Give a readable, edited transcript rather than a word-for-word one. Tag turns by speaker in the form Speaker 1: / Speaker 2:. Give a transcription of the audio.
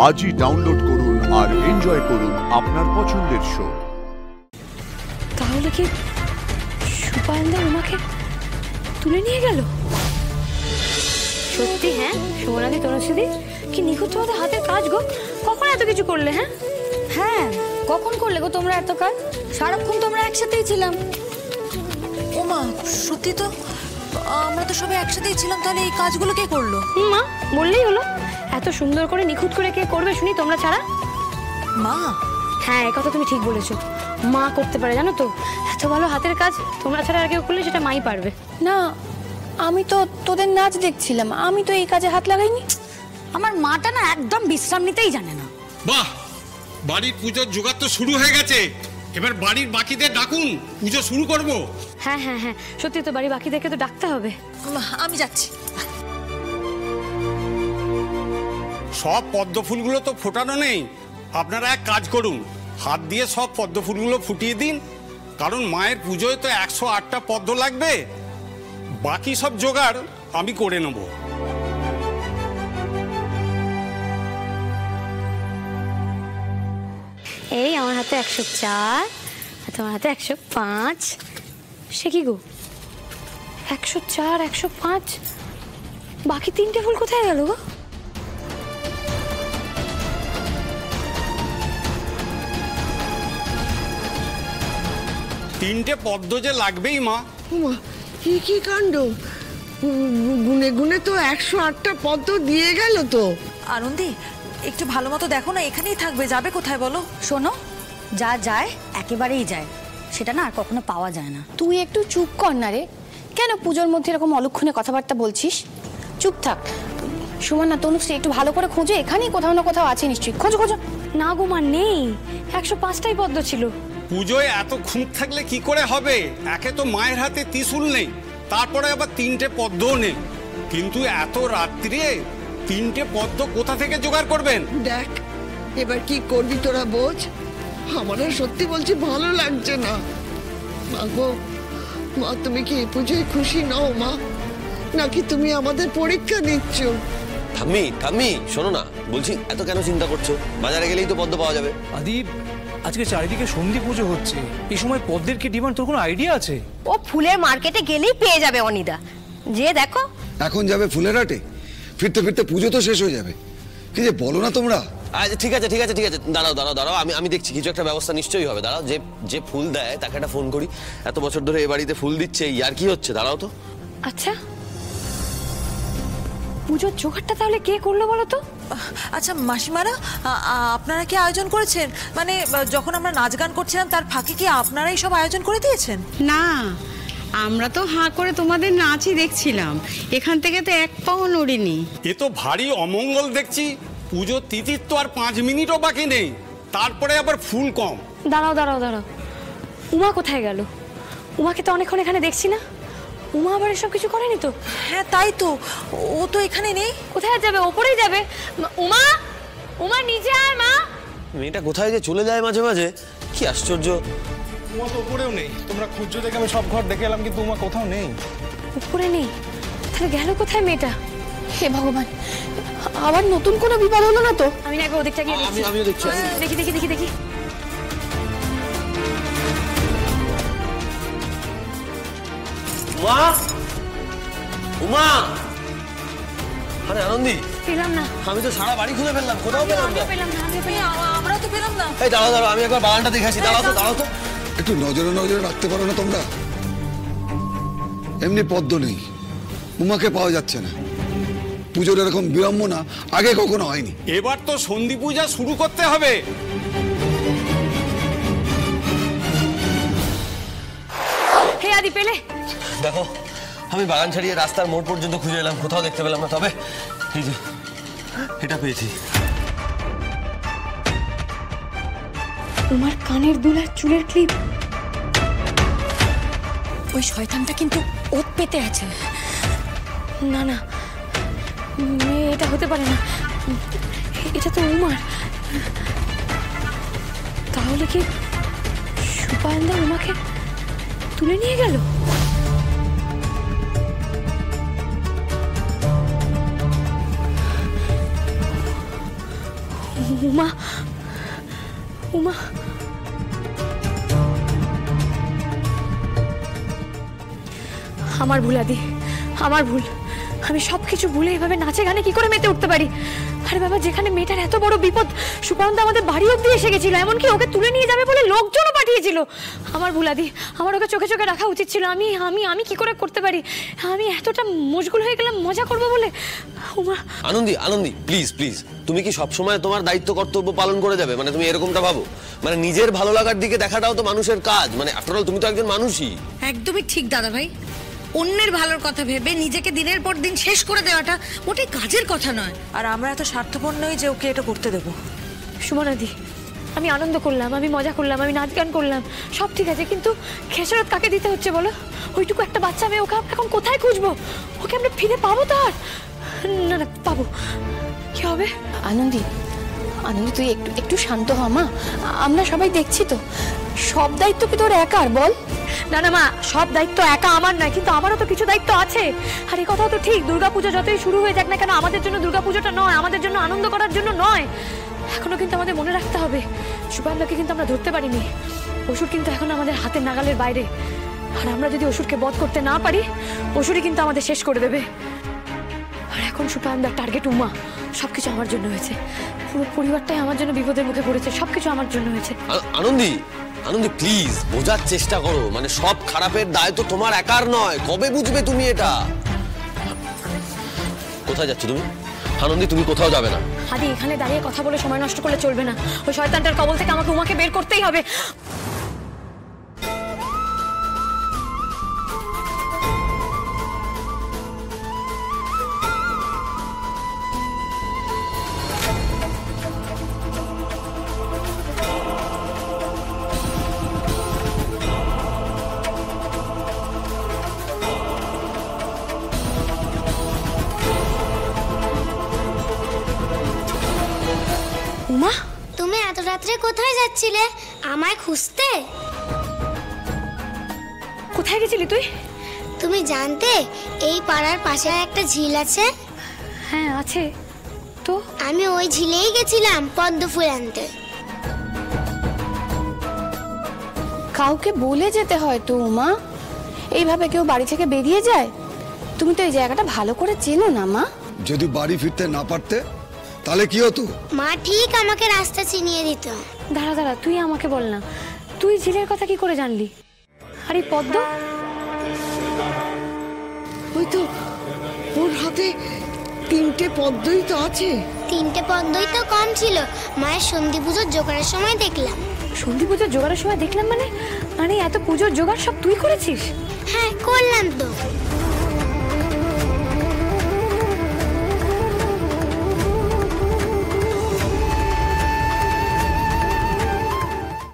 Speaker 1: আজই ডাউনলোড করুন আর এনজয় করুন আপনার পছন্দের শো।
Speaker 2: তাহলে কি সুপারদা উমাকে তুলে নিয়ে গেল? সত্যি? হ্যাঁ, সোনালি তনুশ্রী কি নিখুঁত তোমাদের হাতের কাজ গো। কখন এত কিছু করলে? হ্যাঁ কখন করলে গো তোমরা এত কাজ? সারাক্ষণ তোমরা একসাথেই ছিলাম।
Speaker 3: ওমা সত্যি তো, আমরা তো সবাই একসাথেই ছিলাম, তাহলে এই কাজগুলো কে করলো?
Speaker 2: মা বললেই হলো। এত সুন্দর করে নিখুঁত করে কে করবে শুনি তোমরা ছাড়া?
Speaker 3: মা?
Speaker 2: হ্যাঁ এ কথা তুমি ঠিক বলেছো, মা করতে পারে জানো তো। এত ভালো হাতের কাজ তোমরা ছাড়া আর কেউ করলে সেটা মাই পারবে
Speaker 4: না। আমি তো তোদের নাচ দেখছিলাম, আমি তো এই কাজে হাত লাগাইনি।
Speaker 2: আমার মাটা না একদম বিশ্রাম নিতেই জানে না।
Speaker 5: বাহ, বাড়ির পুজোর জোগাড় তো শুরু হয়ে গেছে। এবার বাড়ির বাকিদের ডাকুন, পুজো শুরু করব।
Speaker 2: হ্যাঁ হ্যাঁ হ্যাঁ সত্যি তো, বাড়ি বাকিদেরকে তো ডাকতে হবে।
Speaker 3: আমি যাচ্ছি।
Speaker 5: সব পদ্ম ফুলগুলো তো ফোটানো নেই। আপনারা এক কাজ করুন, হাত দিয়ে সব পদ্ম ফুলগুলো ফুটিয়ে দিন, কারণ মায়ের পুজোয় তো 108টা পদ্ম লাগবে। বাকি সব জোগাড় আমি করে নেব।
Speaker 2: এই আমার হাতে 104 আর তোমার হাতে 105। সে কি গো, 104 105, বাকি তিনটে ফুল কোথায় গেল গো?
Speaker 5: তিনটে পদ্ম যে লাগবেই মা।
Speaker 6: কি কাণ্ড, গুনে গুনে তো 108টা পদ্ম দিয়ে গেল তো।
Speaker 3: আনন্দী একটু ভালো মতো দেখো না, এখানেই থাকবে, যাবে কোথায় বলো?
Speaker 7: শোনো, যা যায় একেবারেই যায়, সেটা না আর কখনো পাওয়া যায় না।
Speaker 4: তুই একটু চুপ কর না রে। কেন পুজোর মধ্যে এরকম অলক্ষণে কথাবার্তা বলছিস? চুপ থাক। সুমনা তনুশ্রী একটু ভালো করে খোঁজো, এখানেই কোথাও না কোথাও আছে নিশ্চয়ই। খোঁজো খোঁজো।
Speaker 2: না গো মা নেই, 105টাই পদ্ম ছিল।
Speaker 5: পুজোয় এত খুঁত থাকলে কি করে হবে? একে তো মায়ের হাতে ত্রিশূল নেই, তারপরে আবার তিনটে পদ্মও নেই। কিন্তু এত রাত্রে তিনটে পদ্ম কোথা থেকে জোগাড় করবেন?
Speaker 6: দেখ এবার কি করবি তোরা বোঝ। আমার সত্যি বলছি ভালো লাগছে না। মা গো, মা তুমি কি এই পুজোয় খুশি নও মা, নাকি তুমি আমাদের পরীক্ষা নিচ্ছ?
Speaker 8: ঠাম্মি শোনো না, বলছি এত কেন চিন্তা করছো? বাজারে গেলেই তো পদ্ম পাওয়া যাবে।
Speaker 9: আদি, আজকে চারিদিকে সন্ধি পুজো হচ্ছে, এই সময় পদ্মের কি ডিমান্ড, তোর কোনো আইডিয়া আছে?
Speaker 7: ও ফুলের মার্কেটে গেলেই পেয়ে যাবে অনিদা, যে দেখো।
Speaker 10: এখন যাবে ফুলের হাটে, ফিরতে ফিরতে পুজো তো শেষ হয়ে যাবে। কি যে বলো না তোমরা।
Speaker 8: আচ্ছা ঠিক আছে, দাঁড়াও, আমি দেখছি, কিছু একটা ব্যবস্থা নিশ্চয়ই হবে। দাঁড়াও, যে ফুল দেয় তাকে একটা ফোন করি। এত বছর ধরে এই বাড়িতে ফুল দিচ্ছে, আর কি হচ্ছে? দাঁড়াও তো।
Speaker 2: আচ্ছা পুজোর জোগাড়টা তাহলে কে করলো বলো তো?
Speaker 3: আচ্ছা মাসিমারা, আপনারা কি আয়োজন করেছেন? মানে যখন আমরা নাচ গান করছিলাম তার ফাঁকে কি আপনারাই সব আয়োজন করে দিয়েছেন?
Speaker 11: না, আমরা তো হাঁ করে তোমাদের নাচই দেখছিলাম, এখান থেকে তো এক পাও নড়িনি।
Speaker 5: এ তো ভারী অমঙ্গল দেখছি। পুজোর তিথির তো আর 5 মিনিটও বাকি নেই, তারপরে আবার ফুল কম।
Speaker 2: দাঁড়াও, উমা কোথায় গেল? উমাকে তো অনেকক্ষণ এখানে দেখছি না। উমা আবার এসব কিছু করেনি তো?
Speaker 3: হ্যাঁ তাই তো, ও তো এখানে নেই।
Speaker 2: কোথায় যাবে? ওপরেই যাবে। উমা নিচে আয় মা।
Speaker 8: মেয়েটা কোথায় যে চলে যায় মাঝে মাঝে, কি আশ্চর্য।
Speaker 9: উমা তো উপরেও নেই, তোমরা খুঁজছো দেখে আমি সব ঘর দেখে এলাম, কিন্তু উমা কোথাও নেই।
Speaker 2: উপরে নেই? তাহলে গেল কোথায় মেয়েটা?
Speaker 4: হে ভগবান, আবার নতুন কোনো বিপদ হলো না তো?
Speaker 2: আমি না একবার ওদিকটা গিয়ে দেখছি।
Speaker 8: আমিও দেখছি।
Speaker 2: দেখি।
Speaker 8: উমা, আরে আনন্দি,
Speaker 2: পেলাম না।
Speaker 8: আমি তো সারা বাড়ি খুঁজে ফেললাম, কোথাও পেলাম না।
Speaker 3: আমরা তো পেলাম না।
Speaker 8: এই দাঁড়াও, আমি একবার বাগানটা দেখে আসি। দাঁড়াও তো।
Speaker 10: একটু নজরে রাখতে পারো না তোমরা? এমনি পদ্ম নেই, উমাকে পাওয়া যাচ্ছে না। পুজোর এরকম বিড়ম্বনা আগে কখনো হয়নি।
Speaker 5: এবার তো সন্ধি পূজা শুরু করতে হবে।
Speaker 2: হে আদি, পেলে?
Speaker 8: দেখো, আমি বাগান ছাড়িয়ে রাস্তার মোড় পর্যন্ত খুঁজে এলাম, কোথাও দেখতে পেলাম না। তবে এই যে এটা পেয়েছি।
Speaker 2: উমার কানের দুল আর চুলের ক্লিপ।
Speaker 7: ওই শয়তানটা কিন্তু ওত পেতে আছে।
Speaker 2: না, এটা হতে পারে না, এটা তো উমার। তাহলে কি সুপারদা উমাকে তুলে নিয়ে গেল? উমা উমা আমার ভুল আদি, আমার ভুল। আমি সবকিছু ভুলে এভাবে নাচে গানে কি করে মেতে উঠতে পারি? আরে বাবা, যেখানে মেয়েটার এত বড় বিপদ, সুকান্ত আমাদের বাড়ি অব্দি এসে গেছিল, এমনকি ওকে তুলে নিয়ে যাবে বলে লোকজনও পাঠিয়েছিল। আমার ভুল আদি, আমার ওকে চোখে চোখে রাখা উচিত ছিল। আমি আমি আমি কি করে করতে পারি? আমি এতটা মশগুল হয়ে গেলাম মজা করবো বলে। উমা
Speaker 8: আনন্দি, আনন্দি প্লিজ প্লিজ, তুমি কি সবসময় তোমার দায়িত্ব কর্তব্য পালন করে যাবে? মানে তুমি এরকমটা ভাবো? মানে নিজের ভালো লাগার দিকে দেখাটাও তো মানুষের কাজ। মানে আফটার অল তুমি তো একজন মানুষই।
Speaker 7: একদমই ঠিক দাদা ভাই, অন্যের ভালোর কথা ভেবে নিজেকে দিনের পর দিন শেষ করে দেওয়াটা মোটেই কাজের কথা নয়।
Speaker 3: আর আমরা এত স্বার্থপর নই যে ওকে এটা করতে দেবো।
Speaker 2: সুমনাদি, আমি আনন্দ করলাম, আমি মজা করলাম, আমি নাচ গান করলাম, সব ঠিক আছে, কিন্তু খেসারত কাকে দিতে হচ্ছে বলো? ওইটুকু একটা বাচ্চা মেয়ে, ওকে এখন কোথায় খুঁজবো? ওকে আমরা ফিরে পাবো তো আর? না না, পাবো। কি হবে?
Speaker 4: আনন্দি, আনন্দি তুই একটু একটু শান্ত হ মা, আমরা সবাই দেখছি তো। সব দায়িত্ব কি তোর একার বল?
Speaker 2: না না মা, সব দায়িত্ব একা আমার নয়, কিন্তু আমারও তো কিছু দায়িত্ব আছে। আর এই কথাও তো ঠিক, দুর্গাপুজো যতই শুরু হয়ে যাক না কেন, আমাদের জন্য দুর্গাপুজোটা নয়, আমাদের জন্য আনন্দ করার জন্য নয়। এখনো কিন্তু আমাদের মনে রাখতে হবে, সুপারদাকে কিন্তু আমরা ধরতে পারিনি। অসুর কিন্তু এখন আমাদের হাতের নাগালের বাইরে। আর আমরা যদি অসুরকে বধ করতে না পারি, অসুরই কিন্তু আমাদের শেষ করে দেবে। আর এখন সুপারদার টার্গেট উমা। সবকিছু আমার জন্য হয়েছে, পুরো পরিবারটাই আমার জন্য বিপদের মুখে পড়েছে, সবকিছু আমার জন্য হয়েছে।
Speaker 8: আনন্দি, আনন্দি প্লিজ বোঝার চেষ্টা করো। মানে সব খারাপের দায় তো তোমার একার নয়। কবে বুঝবে তুমি এটা? কোথায় যাচ্ছ তুমি? আনন্দি, তুমি কোথাও যাবে না।
Speaker 2: আদি, এখানে দাঁড়িয়ে কথা বলে সময় নষ্ট করলে চলবে না। ওই শয়তানটার কবল থেকে আমাকে উমাকে বের করতেই হবে। উমা,
Speaker 12: তুমি এত রাত্রে কোথায় যাচ্ছিলে? আমায় খুঁজতে?
Speaker 2: কোথায় গেছিলি তুই?
Speaker 12: তুমি জানতে এই পাড়ার পাশে একটা ঝিল আছে?
Speaker 2: হ্যাঁ আছে তো।
Speaker 12: আমি ওই ঝিলেই গেছিলাম পদ্ম ফুল আনতে।
Speaker 4: কাউকে বলে যেতে হয় তো উমা, এইভাবে কেউ বাড়ি থেকে বেরিয়ে যায়? তুমি তো এই জায়গাটা ভালো করে চেনো না মা।
Speaker 10: যদি বাড়ি ফিরতে না পারতে তাহলে কি হতো?
Speaker 12: মা ঠিক আমাকে রাস্তা চিনিয়ে দিত।
Speaker 2: দাঁড়া দাঁড়া, তুই আমাকে বল না, তুই ঝিলের কথা কি করে জানলি? আর এই পদ্ম?
Speaker 6: ওই তো ওর হাতে 3টে পদ্মই তো আছে।
Speaker 12: 3টে পদ্মই তো কম ছিল, মায়ের সন্ধি পুজোর জোগাড়ের সময় দেখলাম।
Speaker 2: সন্ধি পুজোর জোগাড়ের সময় দেখলাম মানে? মানে এত পুজোর জোগাড় সব তুই করেছিস?
Speaker 12: হ্যাঁ করলাম তো।